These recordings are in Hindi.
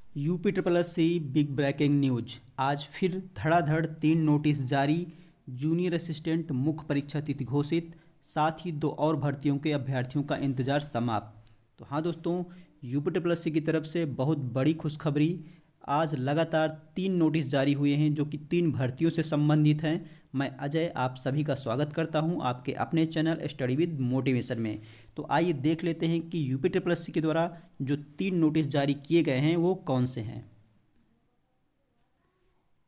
UP triple S C big breaking news. आज फिर धड़ाधड़ 3 नोटिस जारी। जूनियर असिस्टेंट मुख्य परीक्षा तिथि घोषित, साथ ही 2 और भर्तियों के अभ्यर्थियों का इंतजार समाप्त। तो हाँ दोस्तों, यूपी ट्रिपल एस सी की तरफ से बहुत बड़ी खुशखबरी। आज लगातार 3 नोटिस जारी हुए हैं जो कि 3 भर्तियों से संबंधित हैं। मैं अजय आप सभी का स्वागत करता हूं आपके अपने चैनल स्टडी विद मोटिवेशन में। तो आइए देख लेते हैं कि यूपी ट्रिपल एस सी के द्वारा जो 3 नोटिस जारी किए गए हैं वो कौन से हैं।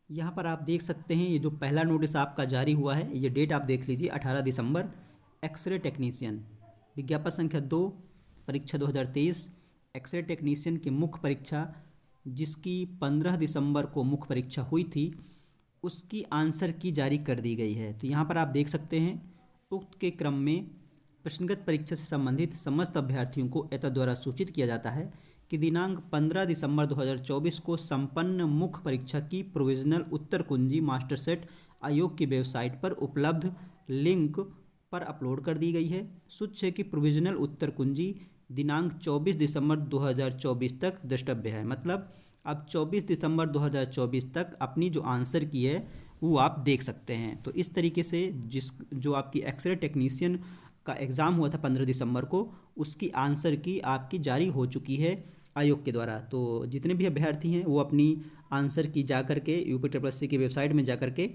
यहाँ पर आप देख सकते हैं, ये जो पहला नोटिस आपका जारी हुआ है, ये डेट आप देख लीजिए 18 दिसंबर। एक्सरे टेक्नीशियन विज्ञापन संख्या 2, परीक्षा 2023। एक्सरे टेक्नीशियन की मुख्य परीक्षा जिसकी 15 दिसंबर को मुख्य परीक्षा हुई थी, उसकी आंसर की जारी कर दी गई है। तो यहाँ पर आप देख सकते हैं, उक्त के क्रम में प्रश्नगत परीक्षा से संबंधित समस्त अभ्यर्थियों को एतद् द्वारा सूचित किया जाता है कि दिनांक 15 दिसंबर 2024 को संपन्न मुख्य परीक्षा की प्रोविजनल उत्तर कुंजी मास्टर सेट आयोग की वेबसाइट पर उपलब्ध लिंक पर अपलोड कर दी गई है। सूच्य है कि प्रोविजनल उत्तर कुंजी दिनांक 24 दिसंबर 2024 तक द्रष्टव्य है। मतलब अब 24 दिसंबर 2024 तक अपनी जो आंसर की है वो आप देख सकते हैं। तो इस तरीके से जो आपकी एक्सरे टेक्नीशियन का एग्ज़ाम हुआ था 15 दिसंबर को, उसकी आंसर की आपकी जारी हो चुकी है आयोग के द्वारा। तो जितने भी अभ्यर्थी हैं वो अपनी आंसर की जा कर के यूपी ट्रिपल एस सी की वेबसाइट में जा कर के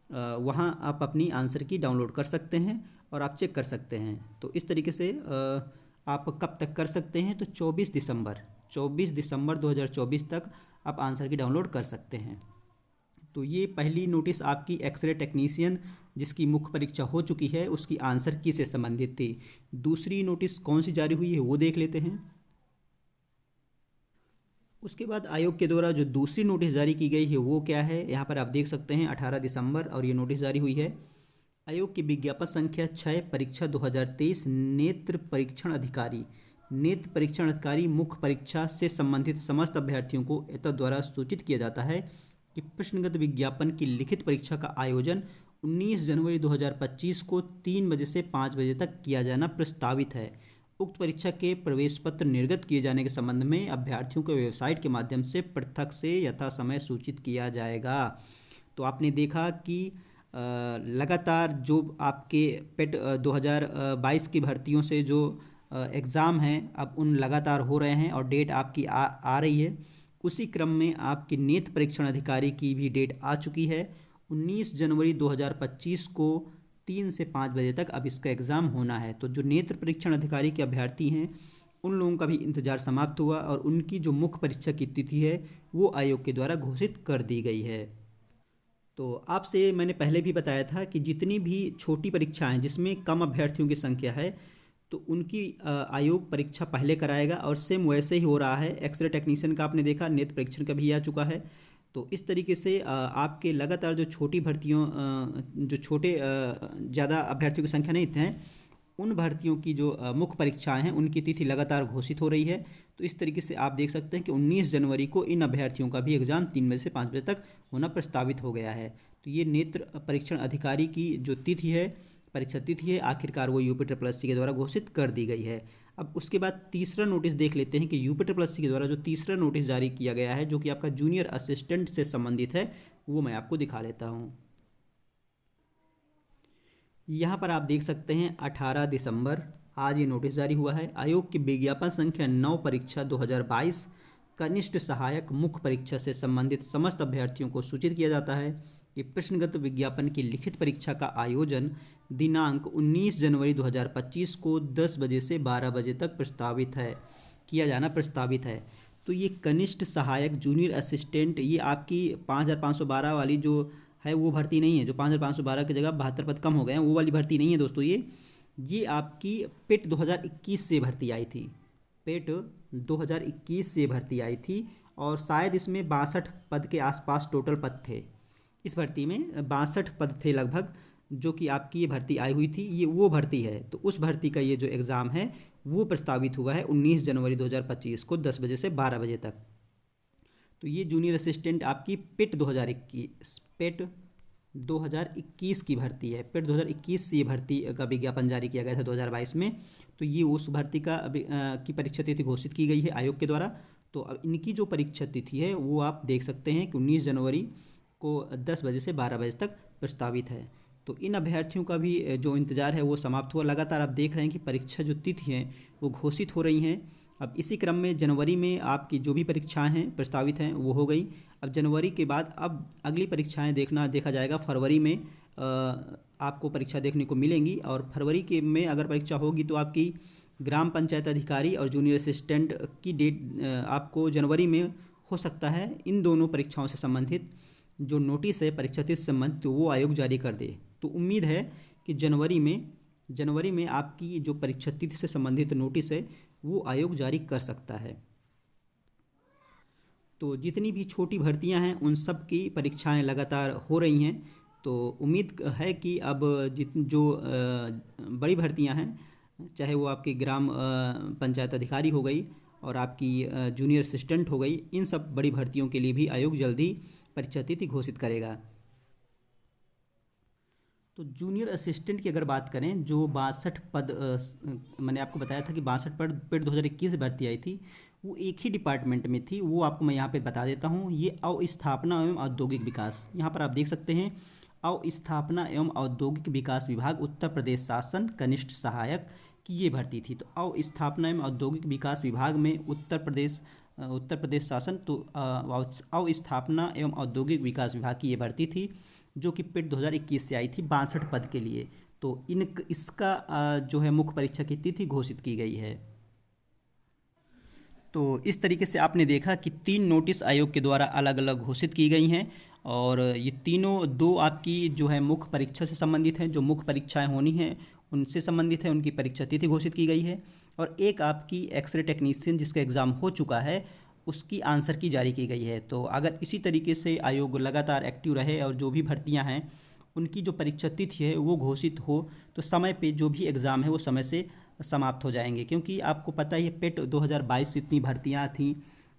वहाँ आप अपनी आंसर की डाउनलोड कर सकते हैं और आप चेक कर सकते हैं। तो इस तरीके से आप कब तक कर सकते हैं, तो 24 दिसंबर 2024 तक आप आंसर की डाउनलोड कर सकते हैं। तो ये पहली नोटिस आपकी एक्सरे टेक्नीशियन जिसकी मुख्य परीक्षा हो चुकी है उसकी आंसर की से संबंधित थी। दूसरी नोटिस कौन सी जारी हुई है वो देख लेते हैं। उसके बाद आयोग के द्वारा जो दूसरी नोटिस जारी की गई है वो क्या है, यहाँ पर आप देख सकते हैं 18 दिसंबर और ये नोटिस जारी हुई है। आयोग की विज्ञापन संख्या 6, परीक्षा 2023। नेत्र परीक्षण अधिकारी मुख्य परीक्षा से संबंधित समस्त अभ्यर्थियों को एतद् द्वारा सूचित किया जाता है कि प्रश्नगत विज्ञापन की लिखित परीक्षा का आयोजन 19 जनवरी 2025 को 3 बजे से 5 बजे तक किया जाना प्रस्तावित है। उक्त परीक्षा के प्रवेश पत्र निर्गत किए जाने के संबंध में अभ्यर्थियों को वेबसाइट के माध्यम से पृथक से यथा समय सूचित किया जाएगा। तो आपने देखा कि लगातार जो आपके पेट 2022 की भर्तियों से जो एग्ज़ाम हैं अब उन लगातार हो रहे हैं और डेट आपकी आ रही है। उसी क्रम में आपकी नेत्र परीक्षण अधिकारी की भी डेट आ चुकी है। 19 जनवरी 2025 को 3 से 5 बजे तक अब इसका एग्ज़ाम होना है। तो जो नेत्र परीक्षण अधिकारी के अभ्यर्थी हैं उन लोगों का भी इंतज़ार समाप्त हुआ और उनकी जो मुख्य परीक्षा की तिथि है वो आयोग के द्वारा घोषित कर दी गई है। तो आपसे मैंने पहले भी बताया था कि जितनी भी छोटी परीक्षाएं जिसमें कम अभ्यर्थियों की संख्या है तो उनकी आयोग परीक्षा पहले कराएगा और सेम वैसे ही हो रहा है। एक्सरे टेक्नीशियन का आपने देखा, नेत्र परीक्षण का भी आ चुका है। तो इस तरीके से आपके लगातार जो छोटी भर्तियों जो छोटे ज़्यादा अभ्यर्थियों की संख्या नहीं हैं उन भर्तियों की जो मुख्य परीक्षाएं हैं उनकी तिथि लगातार घोषित हो रही है। तो इस तरीके से आप देख सकते हैं कि 19 जनवरी को इन अभ्यर्थियों का भी एग्ज़ाम 3 बजे से 5 बजे तक होना प्रस्तावित हो गया है। तो ये नेत्र परीक्षण अधिकारी की जो तिथि है, परीक्षा तिथि है, आखिरकार वो यूपी ट्रिपल एस सी के द्वारा घोषित कर दी गई है। अब उसके बाद तीसरा नोटिस देख लेते हैं कि यूपी ट्रिपल एस सी के द्वारा जो तीसरा नोटिस जारी किया गया है जो कि आपका जूनियर असिस्टेंट से संबंधित है वो मैं आपको दिखा लेता हूँ। यहाँ पर आप देख सकते हैं 18 दिसंबर आज ये नोटिस जारी हुआ है। आयोग की विज्ञापन संख्या 9, परीक्षा 2022। कनिष्ठ सहायक मुख्य परीक्षा से संबंधित समस्त अभ्यर्थियों को सूचित किया जाता है कि प्रश्नगत विज्ञापन की लिखित परीक्षा का आयोजन दिनांक 19 जनवरी 2025 को 10 बजे से 12 बजे तक किया जाना प्रस्तावित है। तो ये कनिष्ठ सहायक जूनियर असिस्टेंट, ये आपकी 5512 वाली जो है वो भर्ती नहीं है। जो 5512 की जगह 72 पद कम हो गए हैं वो वाली भर्ती नहीं है दोस्तों। ये आपकी पेट 2021 से भर्ती आई थी। पेट 2021 से भर्ती आई थी और शायद इसमें 62 पद के आसपास टोटल पद थे। इस भर्ती में 62 पद थे लगभग जो कि आपकी ये भर्ती आई हुई थी, ये वो भर्ती है। तो उस भर्ती का ये जो एग्ज़ाम है वो प्रस्तावित हुआ है 19 जनवरी 2025 को 10 बजे से 12 बजे तक। तो ये जूनियर असिस्टेंट आपकी पेट 2021 की भर्ती है। पेट 2021 से ये भर्ती का विज्ञापन जारी किया गया था 2022 में। तो ये उस भर्ती की परीक्षा तिथि घोषित की गई है आयोग के द्वारा। तो अब इनकी जो परीक्षा तिथि है वो आप देख सकते हैं कि 19 जनवरी को 10 बजे से 12 बजे तक प्रस्तावित है। तो इन अभ्यर्थियों का भी जो इंतज़ार है वो समाप्त हुआ। लगातार आप देख रहे हैं कि परीक्षा जो तिथि हैं वो घोषित हो रही हैं। अब इसी क्रम में जनवरी में आपकी जो भी परीक्षाएं हैं प्रस्तावित हैं वो हो गई। अब जनवरी के बाद अब अगली परीक्षाएं देखा जाएगा फरवरी में आपको परीक्षा देखने को मिलेंगी। और फरवरी के में अगर परीक्षा होगी तो आपकी ग्राम पंचायत अधिकारी और जूनियर असिस्टेंट की डेट आपको जनवरी में हो सकता है। इन दोनों परीक्षाओं से संबंधित जो नोटिस है परीक्षा तिथि से संबंधित तो वो आयोग जारी कर दे। तो उम्मीद है कि जनवरी में आपकी जो परीक्षा तिथि से संबंधित नोटिस है वो आयोग जारी कर सकता है। तो जितनी भी छोटी भर्तियां हैं उन सब की परीक्षाएं लगातार हो रही हैं। तो उम्मीद है कि अब जो बड़ी भर्तियां हैं, चाहे वो आपकी ग्राम पंचायत अधिकारी हो गई और आपकी जूनियर असिस्टेंट हो गई, इन सब बड़ी भर्तियों के लिए भी आयोग जल्दी परीक्षा तिथि घोषित करेगा। तो जूनियर असिस्टेंट की अगर बात करें, जो 62 पद मैंने आपको बताया था कि 62 पद पेट 2021 भर्ती आई थी, वो एक ही डिपार्टमेंट में थी। वो आपको मैं यहाँ पे बता देता हूँ। ये अवस्थापना एवं औद्योगिक विकास, यहाँ पर आप देख सकते हैं अवस्थापना एवं औद्योगिक विकास विभाग, उत्तर प्रदेश शासन, कनिष्ठ सहायक की ये भर्ती थी। तो अवस्थापना एवं औद्योगिक विकास विभाग में उत्तर प्रदेश शासन, तो अवस्थापना एवं औद्योगिक विकास विभाग की ये भर्ती थी, जो कि पेट 2021 से आई थी 62 पद के लिए। तो इसका जो है मुख्य परीक्षा की तिथि घोषित की गई है। तो इस तरीके से आपने देखा कि 3 नोटिस आयोग के द्वारा अलग अलग घोषित की गई हैं। और ये तीनों, 2 आपकी जो है मुख्य परीक्षा से संबंधित हैं, जो मुख्य परीक्षाएं होनी हैं उनसे संबंधित है, उनकी परीक्षा तिथि घोषित की गई है। और एक आपकी एक्सरे टेक्नीशियन जिसका एग्ज़ाम हो चुका है उसकी आंसर की जारी की गई है। तो अगर इसी तरीके से आयोग लगातार एक्टिव रहे और जो भी भर्तियां हैं उनकी जो परीक्षा तिथि है वो घोषित हो, तो समय पे जो भी एग्ज़ाम है वो समय से समाप्त हो जाएंगे। क्योंकि आपको पता ही है पेट 2022 से इतनी भर्तियां थीं,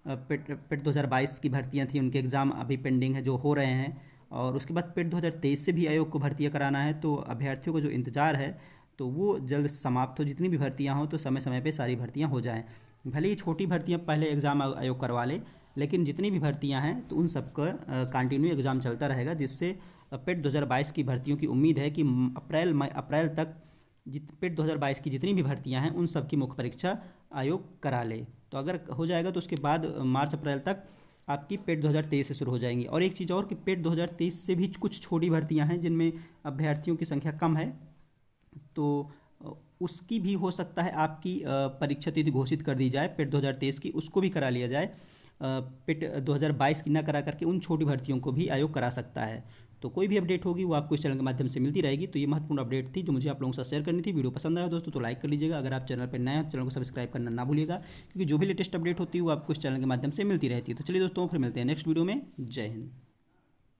पेट 2022 की भर्तियां थी, उनके एग्ज़ाम अभी पेंडिंग है जो हो रहे हैं। और उसके बाद पेट 2023 से भी आयोग को भर्तियाँ कराना है। तो अभ्यर्थियों को जो इंतज़ार है तो वो जल्द समाप्त हो, जितनी भी भर्तियां हों तो समय समय पे सारी भर्तियां हो जाएं। भले ही छोटी भर्तियां पहले एग्ज़ाम आयोग करवा ले, लेकिन जितनी भी भर्तियां हैं तो उन सब का कंटिन्यू एग्ज़ाम चलता रहेगा, जिससे पेट 2022 की भर्तियों की उम्मीद है कि अप्रैल तक पेट 2022 की जितनी भी भर्तियां हैं उन सब की मुख्य परीक्षा आयोग करा ले। तो अगर हो जाएगा तो उसके बाद मार्च अप्रैल तक आपकी पेट 2023 से शुरू हो जाएंगी। और एक चीज़ और कि पेट 2023 से भी कुछ छोटी भर्तियां हैं जिनमें अभ्यर्थियों की संख्या कम है, तो उसकी भी हो सकता है आपकी परीक्षा तिथि घोषित कर दी जाए पेट 2023 की, उसको भी करा लिया जाए। पेट 2022 की ना करा करके उन छोटी भर्तियों को भी आयोग करा सकता है। तो कोई भी अपडेट होगी वो आपको इस चैनल के माध्यम से मिलती रहेगी। तो ये महत्वपूर्ण अपडेट थी जो मुझे आप लोगों के साथ शेयर करनी थी। वीडियो पसंद आया दोस्तों तो लाइक कर लीजिएगा। अगर आप चैनल पर नए हैं तो चैनल को सब्सक्राइब करना ना भूलिएगा, क्योंकि जो भी लेटेस्ट अपडेट होती है वो आपको इस चैनल के माध्यम से मिलती रहती है। तो चलिए दोस्तों, फिर मिलते हैं नेक्स्ट वीडियो में। जय हिंद।